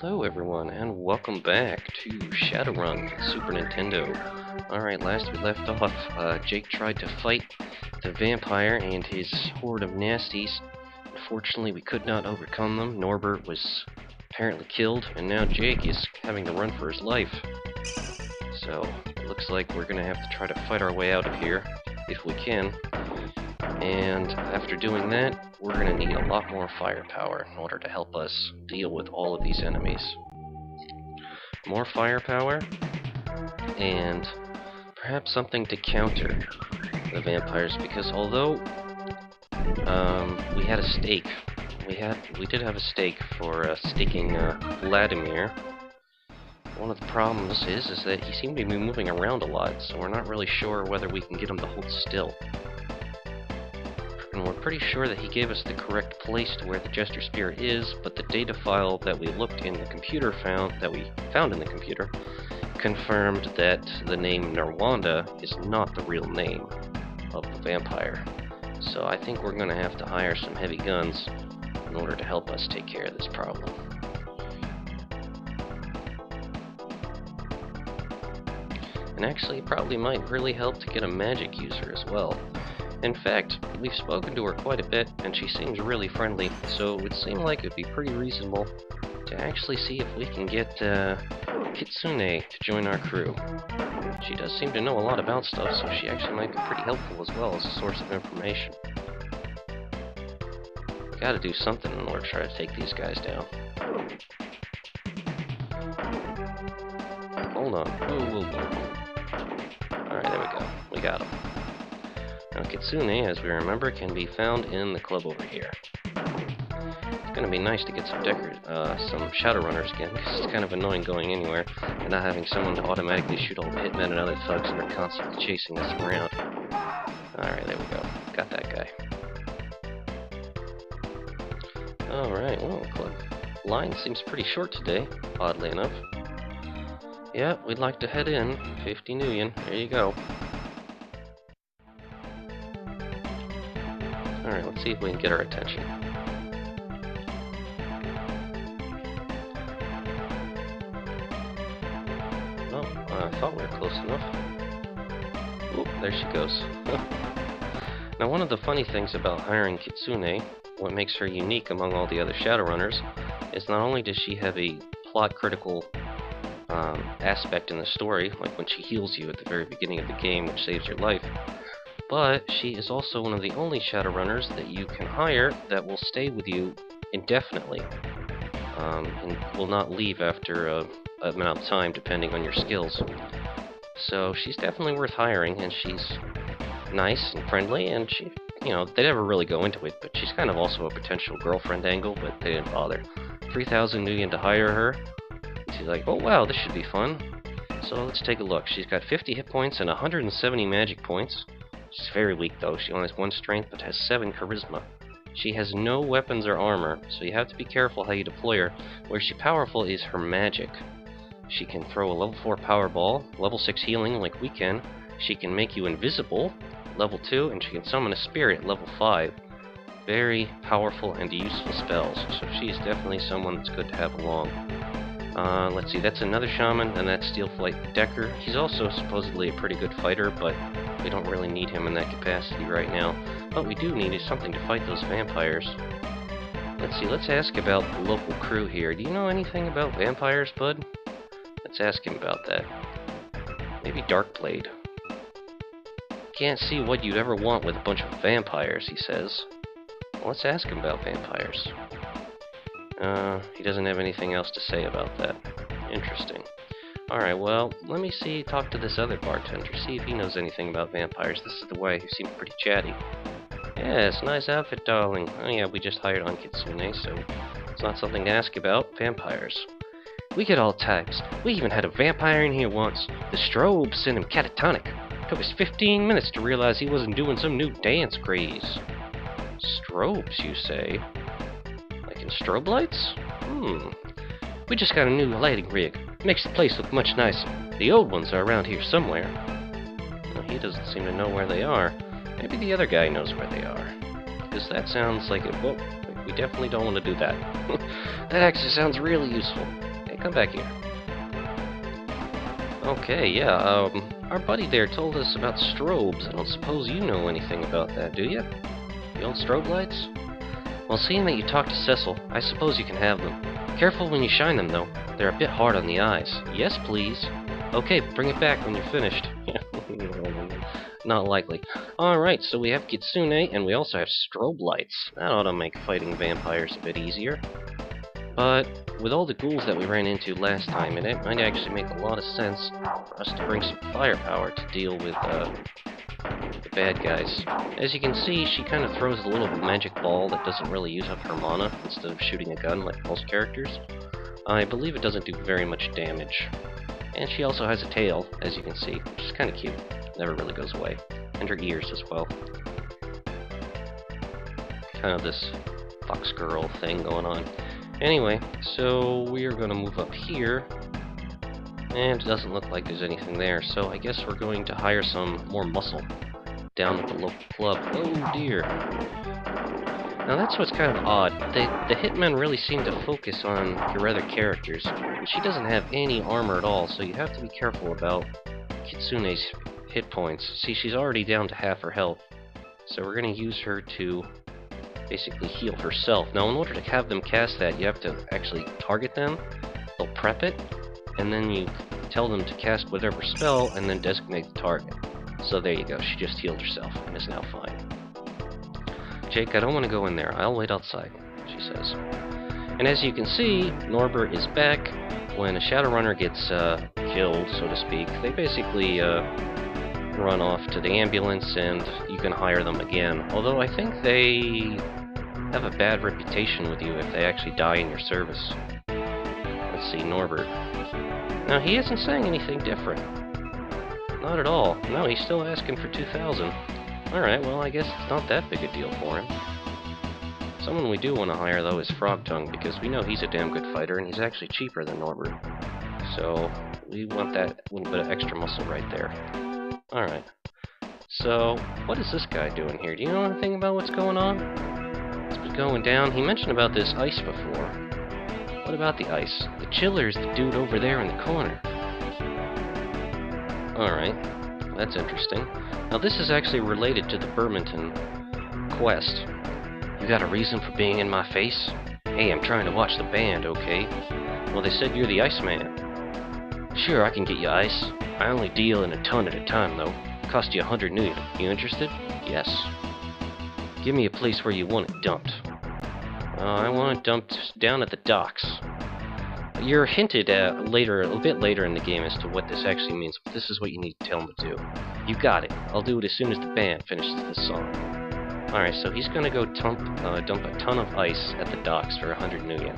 Hello everyone, and welcome back to Shadowrun Super Nintendo. Alright, last we left off, Jake tried to fight the vampire and his horde of nasties. Unfortunately, we could not overcome them. Norbert was apparently killed, and now Jake is having to run for his life. So, it looks like we're gonna have to try to fight our way out of here, if we can. And after doing that, we're going to need a lot more firepower in order to help us deal with all of these enemies. More firepower, and perhaps something to counter the vampires, because although we had a stake, we did have a stake for staking Vladimir. One of the problems is that he seemed to be moving around a lot, so we're not really sure whether we can get him to hold still. And we're pretty sure that he gave us the correct place to where the Jester Spirit is, but the data file that we looked in the computer found in the computer confirmed that the name Narwanda is not the real name of the vampire. So I think we're going to have to hire some heavy guns in order to help us take care of this problem. And actually, it probably might really help to get a magic user as well. In fact, we've spoken to her quite a bit, and she seems really friendly, so it would seem like it would be pretty reasonable to actually see if we can get Kitsune to join our crew. She does seem to know a lot about stuff, so she actually might be pretty helpful as well as a source of information. We gotta do something in order to try to take these guys down. Hold on. Alright, there we go. We got him. Now, Kitsune, as we remember, can be found in the club over here. It's going to be nice to get some Shadowrunners again, because it's kind of annoying going anywhere and not having someone to automatically shoot all the hitmen and other thugs that are constantly chasing us around. Alright, there we go. Got that guy. Alright, well, the club line seems pretty short today, oddly enough. Yeah, we'd like to head in. 50 million. There you go. Alright, let's see if we can get her attention. Oh, I thought we were close enough. Oop, there she goes. Now, one of the funny things about hiring Kitsune, what makes her unique among all the other Shadowrunners, is not only does she have a plot-critical aspect in the story, like when she heals you at the very beginning of the game, which saves your life, but she is also one of the only Shadowrunners that you can hire that will stay with you indefinitely, and will not leave after a amount of time, depending on your skills. So she's definitely worth hiring, and she's nice and friendly, and she, they never really go into it, but she's kind of also a potential girlfriend angle, but they didn't bother. 3,000 million to hire her. She's like, oh wow, this should be fun. So let's take a look. She's got 50 hit points and 170 magic points. She's very weak, though. She only has 1 strength, but has 7 charisma. She has no weapons or armor, so you have to be careful how you deploy her. Where she's powerful is her magic. She can throw a level 4 power ball, level 6 healing like we can. She can make you invisible, level 2, and she can summon a spirit, level 5. Very powerful and useful spells, so she's definitely someone that's good to have along. Let's see, that's another shaman, and that's Steelflight Decker. He's also supposedly a pretty good fighter, but we don't really need him in that capacity right now. What we do need is something to fight those vampires. Let's see, let's ask about the local crew here. Do you know anything about vampires, bud? Let's ask him about that. Maybe Darkblade. Can't see what you'd ever want with a bunch of vampires, he says. Well, let's ask him about vampires. He doesn't have anything else to say about that. Interesting. Alright, well, let me talk to this other bartender, see if he knows anything about vampires. This is the way, he seemed pretty chatty. Yes, nice outfit, darling. Oh yeah, we just hired on Kitsune, so it's not something to ask about. Vampires. We get all types. We even had a vampire in here once. The strobe sent him catatonic. Took us 15 minutes to realize he wasn't doing some new dance craze. Strobes, you say? Like in strobe lights? We just got a new lighting rig. Makes the place look much nicer. The old ones are around here somewhere. Well, he doesn't seem to know where they are. Maybe the other guy knows where they are. Because that sounds like it. Whoa, wait, We definitely don't want to do that. That actually sounds really useful. Hey, come back here. Okay, yeah, our buddy there told us about strobes. I don't suppose you know anything about that, do you? The old strobe lights? Well, seeing that you talked to Cecil, I suppose you can have them. Careful when you shine them, though. They're a bit hard on the eyes. Yes, please. Okay, bring it back when you're finished. Not likely. Alright, so we have Kitsune, and we also have strobe lights. That ought to make fighting vampires a bit easier. But with all the ghouls that we ran into last time, it might actually make a lot of sense for us to bring some firepower to deal with the bad guys. As you can see, she kind of throws a little magic ball that doesn't really use up her mana instead of shooting a gun like most characters. I believe it doesn't do very much damage. And she also has a tail, as you can see, which is kind of cute. Never really goes away. And her ears as well. Kind of this fox girl thing going on. Anyway, so we are going to move up here, and it doesn't look like there's anything there, so I guess we're going to hire some more muscle down at the local club. Oh dear. Now that's what's kind of odd. The hitmen really seem to focus on your other characters, and she doesn't have any armor at all, so you have to be careful about Kitsune's hit points. See, she's already down to half her health, so we're going to use her to basically heal herself. Now, in order to have them cast that, you have to actually target them. They'll prep it, and then you tell them to cast whatever spell, and then designate the target. So there you go, she just healed herself, and is now fine. Jake, I don't want to go in there. I'll wait outside, she says. And as you can see, Norbert is back. When a Shadowrunner gets killed, so to speak, they basically run off to the ambulance, and you can hire them again. Although I think they have a bad reputation with you if they actually die in your service. Let's see, Norbert. Now, he isn't saying anything different. Not at all. No, he's still asking for 2,000. Alright, well, I guess it's not that big a deal for him. Someone we do want to hire, though, is Frogtongue, because we know he's a damn good fighter, and he's actually cheaper than Norbert. So, we want that little bit of extra muscle right there. Alright. So, what is this guy doing here? Do you know anything about what's going on? It's been going down. He mentioned about this ice before. What about the ice? The chiller's the dude over there in the corner. Alright. That's interesting. Now, this is actually related to the Bremerton quest. You got a reason for being in my face? Hey, I'm trying to watch the band, okay? Well, they said you're the Iceman. Sure, I can get you ice. I only deal in a ton at a time, though. Cost you 100 million. You interested? Yes. Give me a place where you want it dumped. I want it dumped down at the docks. You're hinted at later, a bit later in the game as to what this actually means, but this is what you need to tell them to do. You got it. I'll do it as soon as the band finishes this song. Alright, so he's gonna go dump a ton of ice at the docks for 100 million.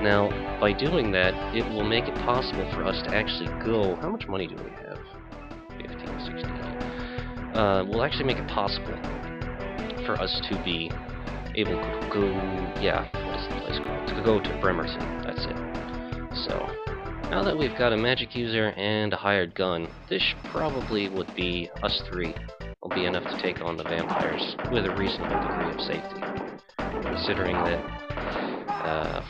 Now, by doing that, it will make it possible for us to actually go... How much money do we have? 15, 16... will actually make it possible for us to be able to go... Yeah, what is the place called? To go to Bremerton, that's it. So, now that we've got a magic user and a hired gun, this probably would be, us three, will be enough to take on the vampires with a reasonable degree of safety. Considering that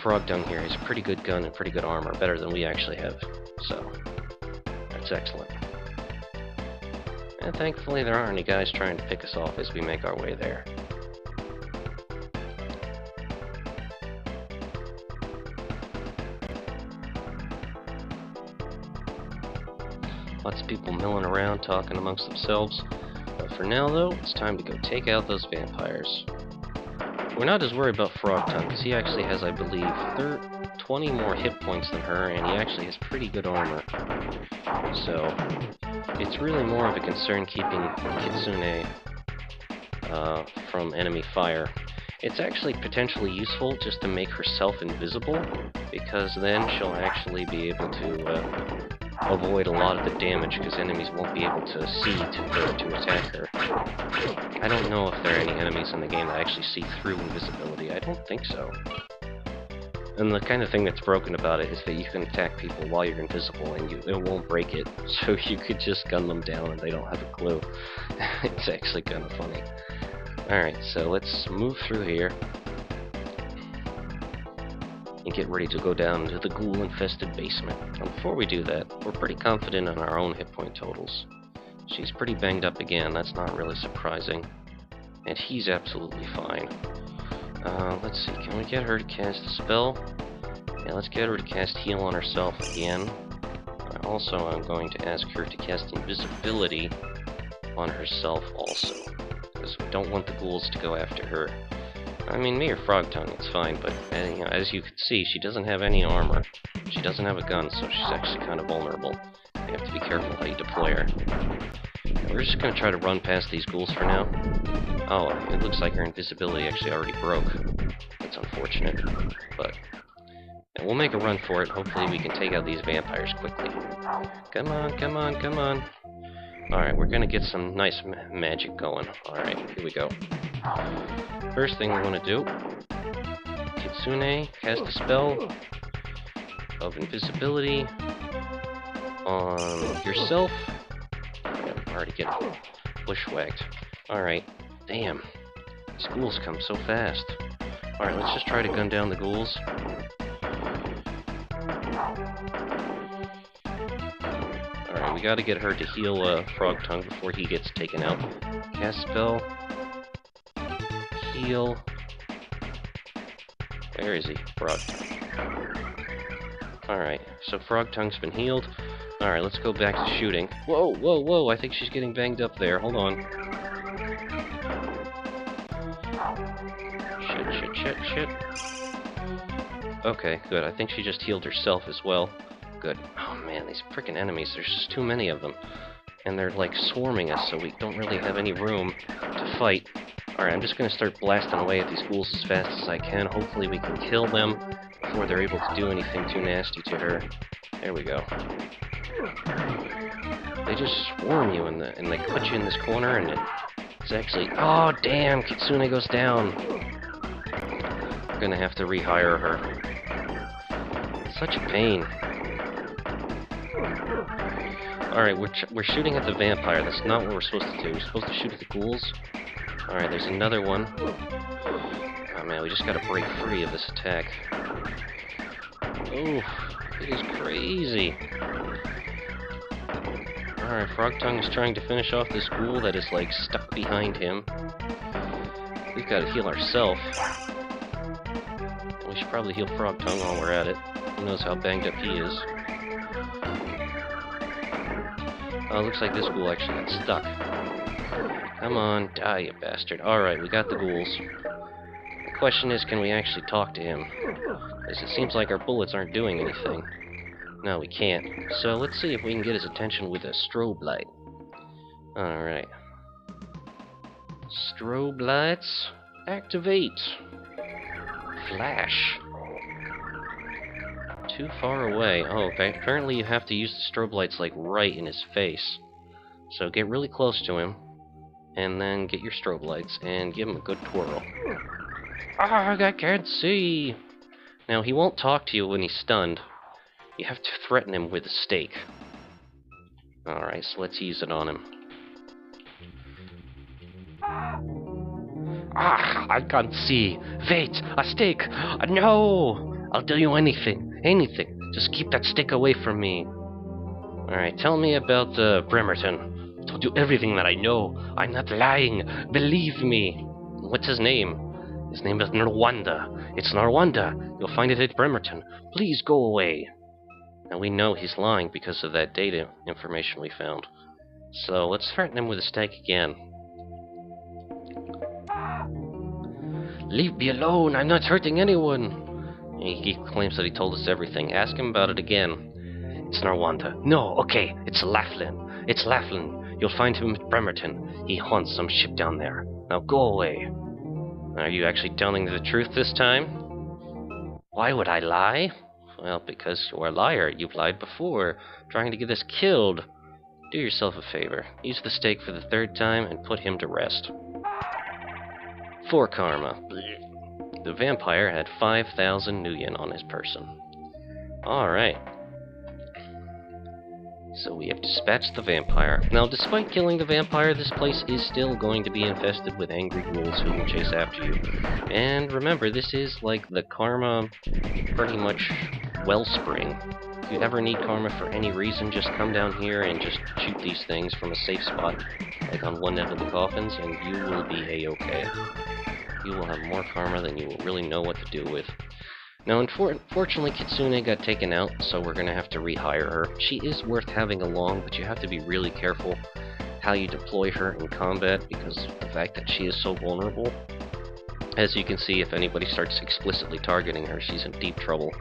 Frogtongue here has a pretty good gun and pretty good armor, better than we actually have. So, that's excellent. And thankfully there aren't any guys trying to pick us off as we make our way there. Lots of people milling around, talking amongst themselves. But for now, though, it's time to go take out those vampires. We're not as worried about Frogtongue, because he actually has, I believe, 20 more hit points than her, and he actually has pretty good armor. So, it's really more of a concern keeping Kitsune from enemy fire. It's actually potentially useful just to make herself invisible, because then she'll actually be able to avoid a lot of the damage, because enemies won't be able to see to her to attack her. I don't know if there are any enemies in the game that actually see through invisibility. I don't think so. And the kind of thing that's broken about it is that you can attack people while you're invisible and it won't break it, so you could just gun them down and they don't have a clue. It's actually kind of funny. Alright, so let's move through here. and get ready to go down into the ghoul-infested basement. And before we do that, we're pretty confident in our own hit point totals. She's pretty banged up again, that's not really surprising. And he's absolutely fine. Let's see, can we get her to cast a spell? Yeah, let's get her to cast Heal on herself again. Also, I'm going to ask her to cast Invisibility on herself also, because we don't want the ghouls to go after her. I mean, me or Frog Tongue, it's fine, but you know, as you can see, she doesn't have any armor. She doesn't have a gun, so she's actually kind of vulnerable. You have to be careful how you deploy her. We're just going to try to run past these ghouls for now. Oh, it looks like her invisibility actually already broke. That's unfortunate, but we'll make a run for it. Hopefully we can take out these vampires quickly. Come on, come on, come on. Alright, we're going to get some nice magic going. Alright, here we go. First thing we want to do, Kitsune, cast a spell of invisibility on yourself. Yeah, I'm already getting bushwhacked. Alright, damn. These ghouls come so fast. Alright, let's just try to gun down the ghouls. Alright, we gotta get her to heal Frog Tongue before he gets taken out. Cast spell. Heal. Where is he? Frog Tongue. Alright, so Frog Tongue's been healed. Alright, let's go back to shooting. Whoa, whoa, whoa, I think she's getting banged up there. Hold on. Shit. Okay, good. I think she just healed herself as well. Good. Oh man, these frickin' enemies, there's just too many of them. And they're like swarming us, so we don't really have any room to fight. Alright, I'm just gonna start blasting away at these ghouls as fast as I can. Hopefully we can kill them before they're able to do anything too nasty to her. There we go. They just swarm you and they put you in this corner, and it's actually... Oh damn, Kitsune goes down. We're gonna have to rehire her. It's such a pain. Alright, we're shooting at the vampire. That's not what we're supposed to do. We're supposed to shoot at the ghouls. Alright, there's another one. Oh man, we just gotta break free of this attack. Oh, it is crazy. Alright, Frog Tongue is trying to finish off this ghoul that is like stuck behind him. We've gotta heal ourselves. We should probably heal Frog Tongue while we're at it. Who knows how banged up he is. Oh, looks like this ghoul actually got stuck. Come on, die, you bastard. Alright, we got the ghouls. The question is, can we actually talk to him? Because it seems like our bullets aren't doing anything. No, we can't. So let's see if we can get his attention with a strobe light. Alright. Strobe lights, activate. Flash. Too far away. Oh, okay. Apparently you have to use the strobe lights, like, right in his face. So get really close to him, and then get your strobe lights, and give him a good twirl. Ah, I can't see! Now, he won't talk to you when he's stunned. You have to threaten him with a stake. Alright, so let's use it on him. Ah, I can't see. Wait, a stake! No! I'll do you anything. Anything. Just keep that stick away from me. Alright, tell me about Bremerton. I told you everything that I know. I'm not lying. Believe me. What's his name? His name is Narwanda. It's Narwanda. You'll find it at Bremerton. Please go away. Now we know he's lying because of that data information we found. So let's threaten him with a stake again. Leave me alone. I'm not hurting anyone. He claims that he told us everything. Ask him about it again. It's Narwanda. No, okay, it's Laughlin. It's Laughlin. You'll find him at Bremerton. He haunts some ship down there. Now go away. Are you actually telling the truth this time? Why would I lie? Well, because you're a liar. You've lied before, trying to get us killed. Do yourself a favor. Use the stake for the third time and put him to rest. For karma. The vampire had 5,000 nuyen on his person. Alright. So we have dispatched the vampire. Now, despite killing the vampire, this place is still going to be infested with angry ghouls who will chase after you. And remember, this is like the karma, pretty much, wellspring. If you ever need karma for any reason, just come down here and just shoot these things from a safe spot, like on one end of the coffins, and you will be a-okay. You will have more karma than you will really know what to do with. Now, unfortunately, Kitsune got taken out, so we're going to have to rehire her. She is worth having along, but you have to be really careful how you deploy her in combat because of the fact that she is so vulnerable. As you can see, if anybody starts explicitly targeting her, she's in deep trouble.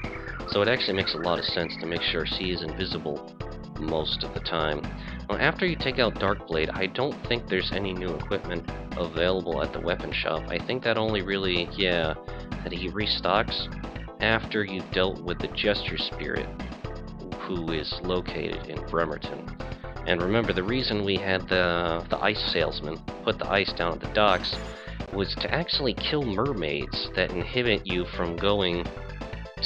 So it actually makes a lot of sense to make sure she is invisible most of the time. Now, after you take out Darkblade, I don't think there's any new equipment available at the weapon shop. I think that only really, that he restocks after you dealt with the Gesture Spirit, who is located in Bremerton. And remember, the reason we had the ice salesman put the ice down at the docks was to actually kill mermaids that inhibit you from going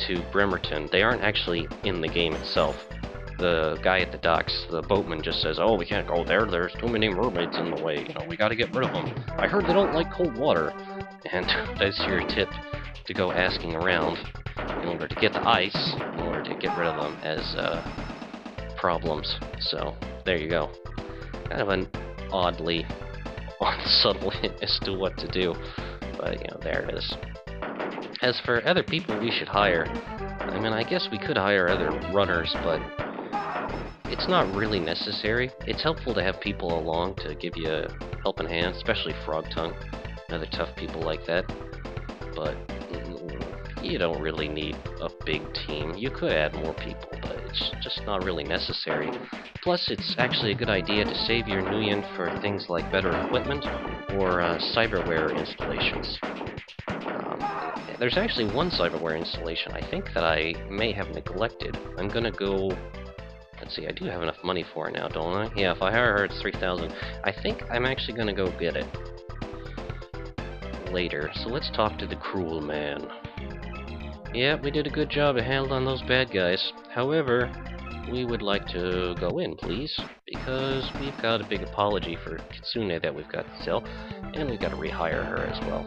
to Bremerton. They aren't actually in the game itself. The guy at the docks, the boatman, just says, "Oh, we can't go there, there's too many mermaids in the way, we gotta get rid of them. I heard they don't like cold water." And that's your tip to go asking around in order to get the ice, in order to get rid of them as problems. So, there you go. Kind of an oddly unsubtle hint as to what to do, but, there it is. As for other people we should hire, I mean, I guess we could hire other runners, but it's not really necessary. It's helpful to have people along to give you a helping hand, especially Frog Tongue and other tough people like that, but you don't really need a big team. You could add more people, but it's just not really necessary. Plus, it's actually a good idea to save your Nuyen for things like better equipment or cyberware installations. There's actually one cyberware installation I think that I may have neglected. I'm gonna go... Let's see, I do have enough money for it now, don't I? Yeah, if I hire her, it's 3,000. I think I'm actually gonna go get it later. So let's talk to the Cruel Man. Yeah, we did a good job of handling those bad guys. However, we would like to go in, please, because we've got a big apology for Kitsune that we've got to sell, and we've got to rehire her as well.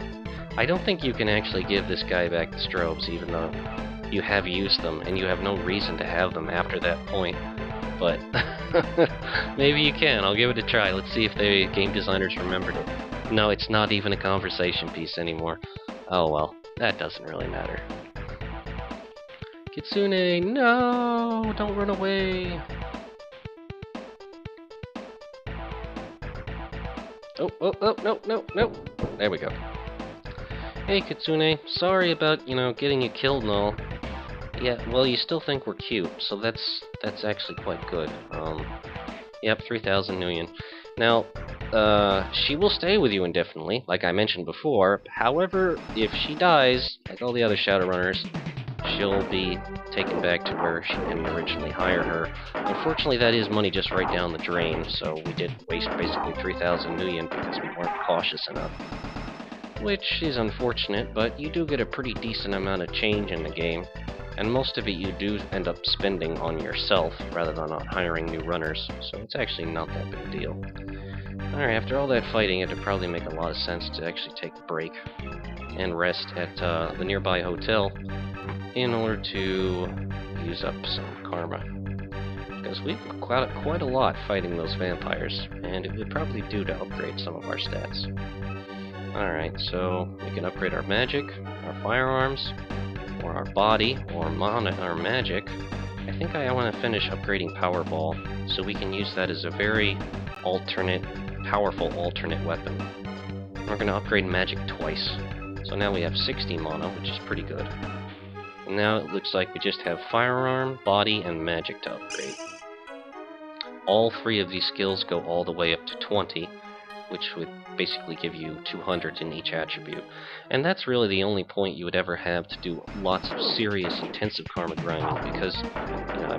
I don't think you can actually give this guy back the strobes, even though you have used them, and you have no reason to have them after that point. But maybe you can. I'll give it a try. Let's see if the game designers remembered it. No, it's not even a conversation piece anymore. Oh well, that doesn't really matter. Kitsune, no! Don't run away! Oh, no! There we go. Hey, Kitsune, sorry about, getting you killed and all. Yeah, well, you still think we're cute, so that's actually quite good. Yep, 3,000 Nuyen. Now, she will stay with you indefinitely, like I mentioned before. However, if she dies, like all the other Shadowrunners, she'll be taken back to where she didn't originally hire her. Unfortunately, that is money just right down the drain, so we did waste basically 3,000 Nuyen because we weren't cautious enough. Which is unfortunate, but you do get a pretty decent amount of change in the game, and most of it you do end up spending on yourself rather than on hiring new runners, so it's actually not that big a deal. Alright, after all that fighting, it'd probably make a lot of sense to actually take a break and rest at the nearby hotel in order to use up some karma. Because we've got quite a lot fighting those vampires, and it would probably do to upgrade some of our stats. Alright, so we can upgrade our magic, our firearms, or our body, or our magic. I think I want to finish upgrading Powerball, so we can use that as a very powerful alternate weapon. We're going to upgrade magic twice. So now we have 60 mana, which is pretty good. And now it looks like we just have firearm, body, and magic to upgrade. All three of these skills go all the way up to 20, which would basically give you 200 in each attribute. And that's really the only point you would ever have to do lots of serious, intensive karma grinding, because,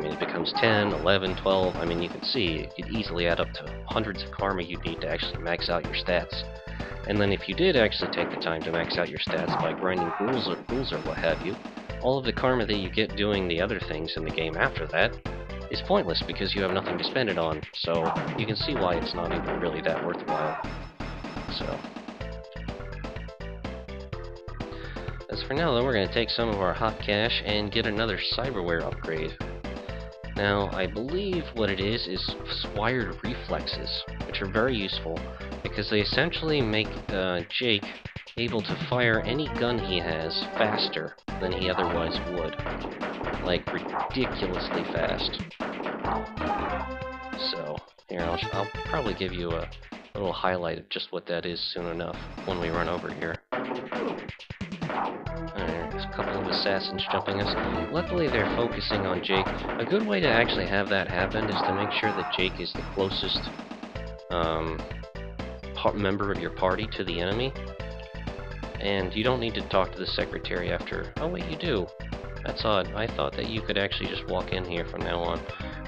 it becomes 10, 11, 12, you can see, it could easily add up to hundreds of karma you'd need to actually max out your stats. And then if you did actually take the time to max out your stats by grinding ghouls or what have you, all of the karma that you get doing the other things in the game after that is pointless because you have nothing to spend it on. So you can see why it's not even really that worthwhile. So as for now, though, we're going to take some of our hot cash and get another cyberware upgrade. Now, I believe what it is wired reflexes, which are very useful because they essentially make Jake able to fire any gun he has faster than he otherwise would. Like, ridiculously fast. So, here, I'll probably give you a little highlight of just what that is soon enough when we run over here. There's a couple of assassins jumping us. Luckily, they're focusing on Jake. A good way to actually have that happen is to make sure that Jake is the closest member of your party to the enemy. And you don't need to talk to the secretary after... Oh, wait, you do. That's odd. I thought that you could actually just walk in here from now on.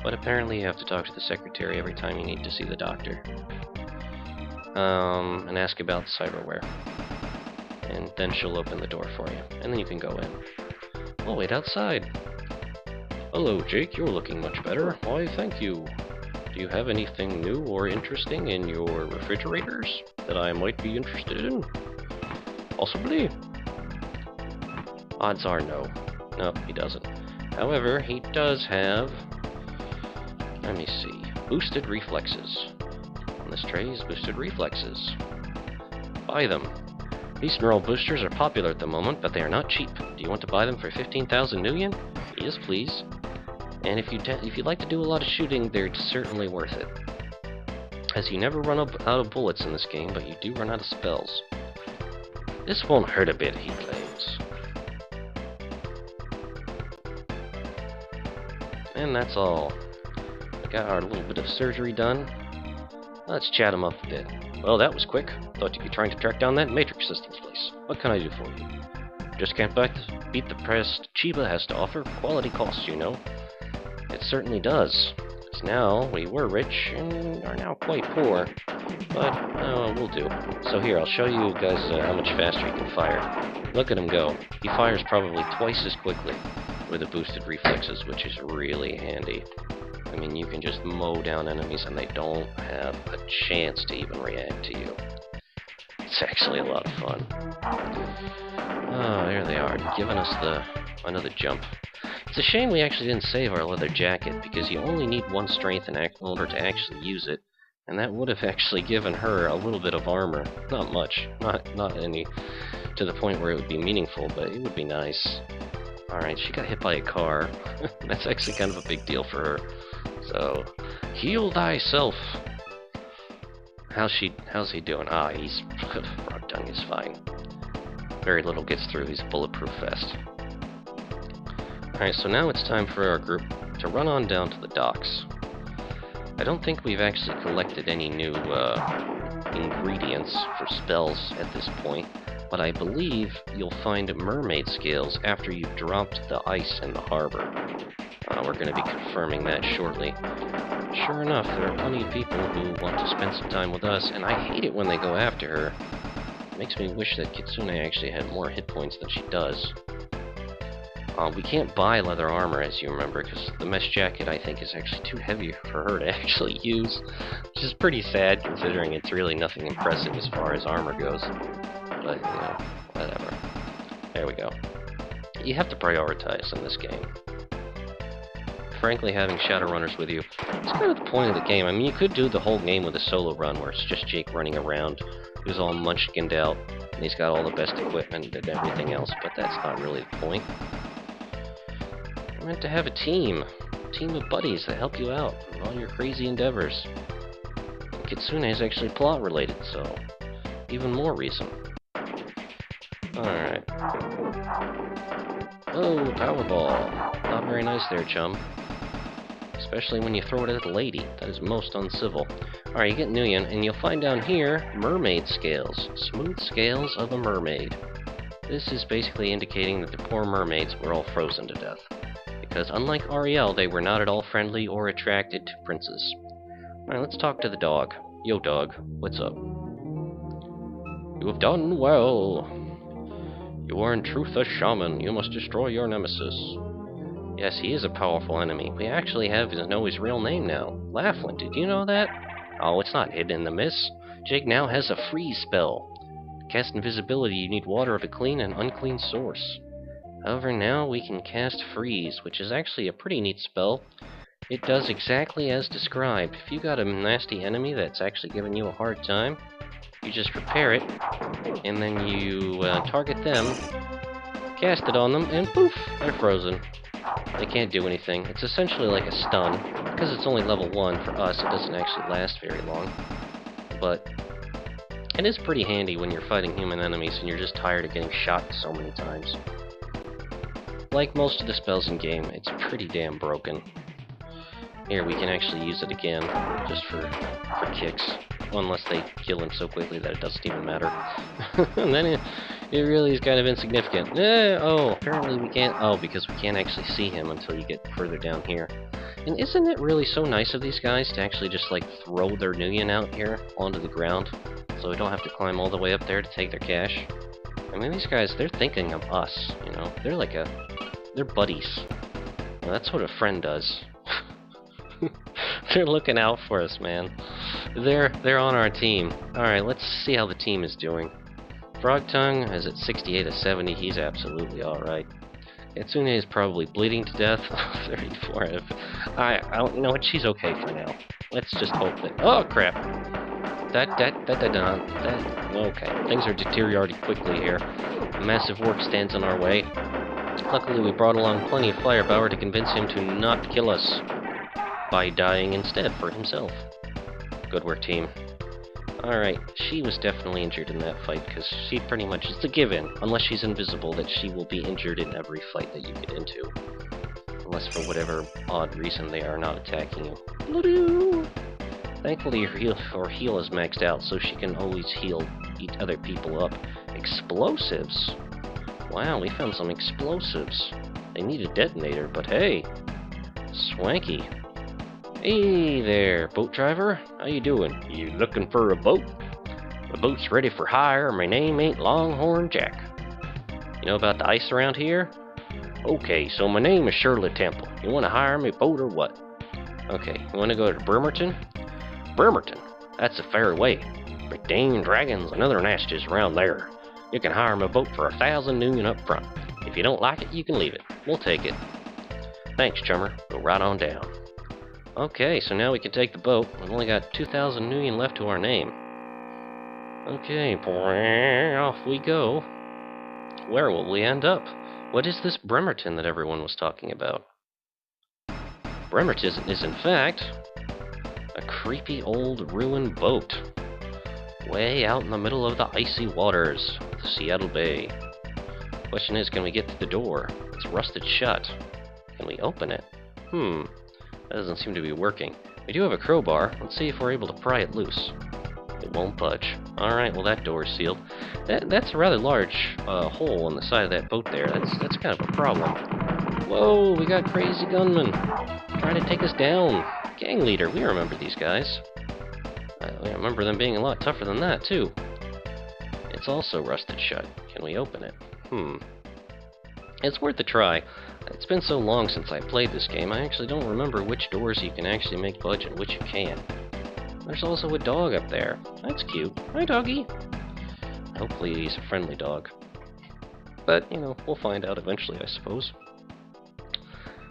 But apparently you have to talk to the secretary every time you need to see the doctor. And ask about the cyberware. And then she'll open the door for you. And then you can go in. Oh, wait outside. Hello, Jake. You're looking much better. Why, thank you. Do you have anything new or interesting in your refrigerators that I might be interested in? Possibly. Odds are no. No, he doesn't. However, he does have... Let me see. Boosted reflexes. On this tray is boosted reflexes. Buy them. These neural boosters are popular at the moment, but they are not cheap. Do you want to buy them for 15,000 nuyen? Yes, please. And if you'd like to do a lot of shooting, they're certainly worth it. As you never run out of bullets in this game, but you do run out of spells. This won't hurt a bit, he claims. And that's all. We got our little bit of surgery done. Let's chat him up a bit. Well, that was quick. Thought you'd be trying to track down that Matrix Systems place. What can I do for you? Just can't beat the price Chiba has to offer. Quality costs, you know. It certainly does. Because now, we were rich and are now quite poor. But, we'll do. So here, I'll show you guys how much faster he can fire. Look at him go. He fires probably twice as quickly with the boosted reflexes, which is really handy. I mean, you can just mow down enemies and they don't have a chance to even react to you. It's actually a lot of fun. Oh, there they are, giving us another jump. It's a shame we actually didn't save our leather jacket, because you only need one strength in order to actually use it, and that would have actually given her a little bit of armor. Not much, not any to the point where it would be meaningful, but it would be nice. Alright, she got hit by a car. That's actually kind of a big deal for her. So, heal thyself. How's he doing? Ah, he's... Frog tongue is fine. Very little gets through. He's a bulletproof vest. Alright, so now it's time for our group to run on down to the docks. I don't think we've actually collected any new ingredients for spells at this point, but I believe you'll find mermaid scales after you've dropped the ice in the harbor. We're going to be confirming that shortly. Sure enough, there are plenty of people who want to spend some time with us, and I hate it when they go after her. It makes me wish that Kitsune actually had more hit points than she does. We can't buy leather armor, as you remember, because the mesh jacket, I think, is actually too heavy for her to actually use, which is pretty sad, considering it's really nothing impressive as far as armor goes. But, you know, whatever. There we go. You have to prioritize in this game. Frankly, having Shadowrunners with you, it's kind of the point of the game. I mean, you could do the whole game with a solo run, where it's just Jake running around, who's all munchkined out, and he's got all the best equipment and everything else, but that's not really the point. You're meant to have a team of buddies that help you out in all your crazy endeavors. And Kitsune is actually plot-related, so even more reason. Alright. Oh, Powerball. Not very nice there, chum. Especially when you throw it at a lady. That is most uncivil. Alright, you get Nuyen, and you'll find down here, mermaid scales. Smooth scales of a mermaid. This is basically indicating that the poor mermaids were all frozen to death. Because unlike Ariel, they were not at all friendly or attracted to princes. Alright, let's talk to the dog. Yo, dog. What's up? You have done well. You are in truth a shaman. You must destroy your nemesis. Yes, he is a powerful enemy. We actually know his real name now. Laughlin, did you know that? Oh, it's not hidden in the mist. Jake now has a freeze spell. To cast invisibility, you need water of a clean and unclean source. However, now we can cast freeze, which is actually a pretty neat spell. It does exactly as described. If you got a nasty enemy that's actually giving you a hard time, you just prepare it, and then you target them, cast it on them, and poof, they're frozen. They can't do anything. It's essentially like a stun. Because it's only level 1 for us, it doesn't actually last very long. But it is pretty handy when you're fighting human enemies and you're just tired of getting shot so many times. Like most of the spells in game, it's pretty damn broken. Here, we can actually use it again, just for kicks. Unless they kill him so quickly that it doesn't even matter. And then it really is kind of insignificant. Oh, apparently we can't... Oh, because we can't actually see him until you get further down here. And isn't it really so nice of these guys to actually just, like, throw their Nuyen out here onto the ground, so we don't have to climb all the way up there to take their cash? I mean, these guys, they're thinking of us, you know? They're like they're buddies. Well, that's what a friend does. They're looking out for us, man. They're on our team. Alright, let's see how the team is doing. Frog Tongue is at 68 of 70. He's absolutely alright. Kitsune is probably bleeding to death. 34 out of... I don't know what, she's okay for now. Let's just hope that... Oh, crap! Okay, things are deteriorating quickly here. Massive work stands in our way. Luckily, we brought along plenty of firepower to convince him to not kill us by dying instead for himself. Good work, team. Alright, she was definitely injured in that fight, because she pretty much is the given, unless she's invisible, that she will be injured in every fight that you get into. Unless for whatever odd reason they are not attacking you. Thankfully, her heal is maxed out, so she can always eat other people up. Explosives? Wow, we found some explosives. They need a detonator, but hey, swanky. Hey there, boat driver. How you doing? You looking for a boat? The boat's ready for hire. My name ain't Longhorn Jack. You know about the ice around here? Okay, so my name is Shirley Temple. You want to hire me a boat or what? Okay, you want to go to Bremerton? Bremerton? That's a fair way. But dang dragons and other nasties around there. You can hire me a boat for 1,000 Nuyen up front. If you don't like it, you can leave it. We'll take it. Thanks, chummer. Go right on down. Okay, so now we can take the boat. We've only got 2,000 Nuyen left to our name. Okay, off we go. Where will we end up? What is this Bremerton that everyone was talking about? Bremerton is in fact a creepy old ruined boat. Way out in the middle of the icy waters of the Seattle Bay. Question is, can we get to the door? It's rusted shut. Can we open it? That doesn't seem to be working. We do have a crowbar. Let's see if we're able to pry it loose. It won't budge. Alright, well that door is sealed. That's a rather large hole on the side of that boat there. That's kind of a problem. Whoa, we got crazy gunmen trying to take us down. Gang leader, we remember these guys. I remember them being a lot tougher than that, too. It's also rusted shut. Can we open it? It's worth a try. It's been so long since I played this game, I actually don't remember which doors you can actually make budge and which you can't. There's also a dog up there. That's cute. Hi, doggy. Hopefully he's a friendly dog. But, you know, we'll find out eventually, I suppose.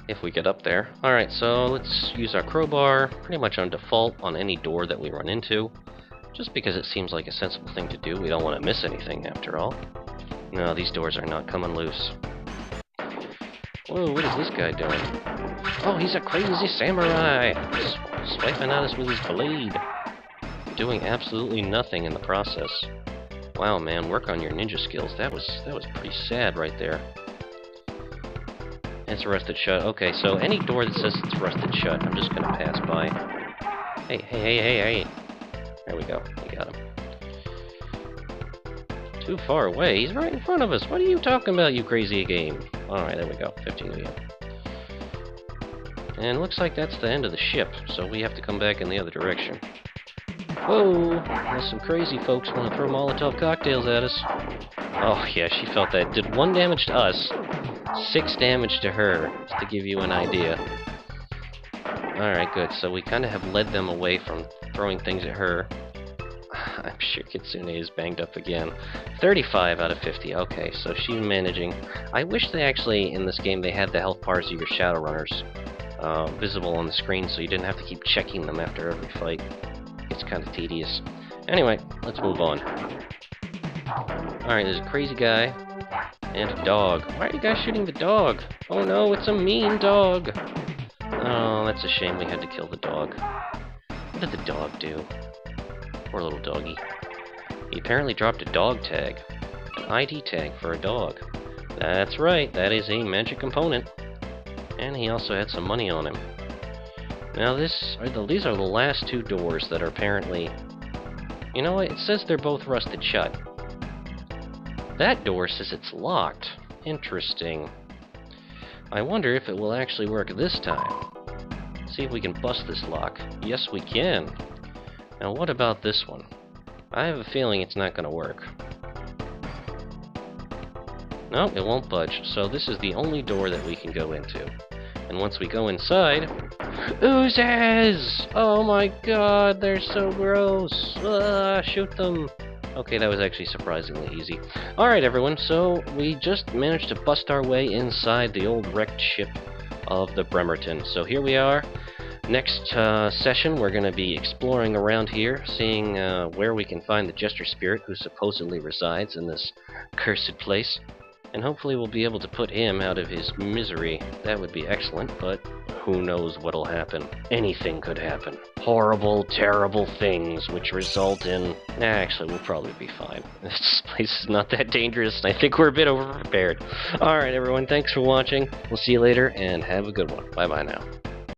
If we get up there. Alright, so let's use our crowbar pretty much on default on any door that we run into. Just because it seems like a sensible thing to do. We don't want to miss anything, after all. No, these doors are not coming loose. Whoa, what is this guy doing? Oh, he's a crazy samurai! Swiping at us with his blade. Doing absolutely nothing in the process. Wow, man, work on your ninja skills. That was pretty sad right there. It's rusted shut. Okay, so any door that says it's rusted shut, I'm just gonna pass by. Hey. There we go. We got him. Too far away. He's right in front of us. What are you talking about, you crazy game? Alright, there we go. 15 million. And looks like that's the end of the ship, so we have to come back in the other direction. Whoa! There's some crazy folks want to throw Molotov cocktails at us. Oh, yeah, she felt that. Did 1 damage to us. 6 damage to her, just to give you an idea. Alright, good. So we kind of have led them away from throwing things at her. I'm sure Kitsune is banged up again. 35 out of 50. Okay, so she's managing. I wish they actually, in this game, they had the health bars of your Shadowrunners visible on the screen so you didn't have to keep checking them after every fight. It's kind of tedious. Anyway, let's move on. Alright, there's a crazy guy and a dog. Why are you guys shooting the dog? Oh no, it's a mean dog! Oh, that's a shame we had to kill the dog. What did the dog do? Poor little doggy. He apparently dropped a dog tag. An ID tag for a dog. That's right, that is a magic component. And he also had some money on him. Now these are the last 2 doors that are apparently... You know what? It says they're both rusted shut. That door says it's locked. Interesting. I wonder if it will actually work this time. See if we can bust this lock. Yes, we can. Now what about this one? I have a feeling it's not going to work. No, it won't budge. So this is the only door that we can go into. And once we go inside... Oozes! Oh my god, they're so gross! Shoot them! Okay, that was actually surprisingly easy. Alright everyone, so we just managed to bust our way inside the old wrecked ship of the Bremerton. So here we are. Next session, we're going to be exploring around here, seeing where we can find the Jester Spirit who supposedly resides in this cursed place. And hopefully we'll be able to put him out of his misery. That would be excellent, but who knows what'll happen. Anything could happen. Horrible, terrible things which result in... Actually, we'll probably be fine. This place is not that dangerous, and I think we're a bit overprepared. Alright everyone, thanks for watching. We'll see you later, and have a good one. Bye-bye now.